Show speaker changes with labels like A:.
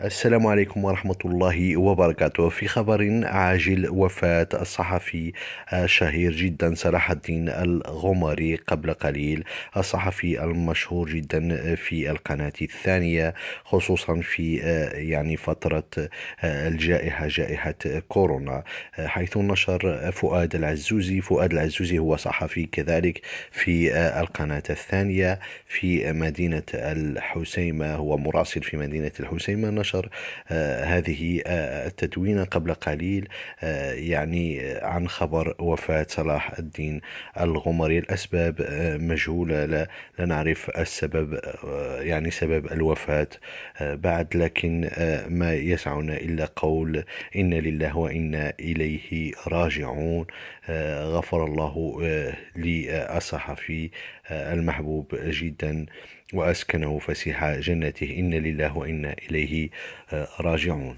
A: السلام عليكم ورحمة الله وبركاته. في خبر عاجل: وفاة الصحفي الشهير جدا صلاح الدين الغمري قبل قليل. الصحفي المشهور جدا في القناة الثانية، خصوصا في فترة الجائحة، جائحة كورونا، حيث نشر فؤاد العزوزي هو صحفي كذلك في القناة الثانية في مدينة الحسيمة، هو مراسل في مدينة الحسيمة. نشر هذه التدوينة قبل قليل عن خبر وفاة صلاح الدين الغمري. الأسباب مجهولة، لا نعرف السبب، سبب الوفاة بعد، لكن ما يسعنا إلا قول إنا لله وإنا إليه راجعون. غفر الله للصحفي المحبوب جدا وأسكنه فسيح جنته. إنا لله وإنا إليه راجعون.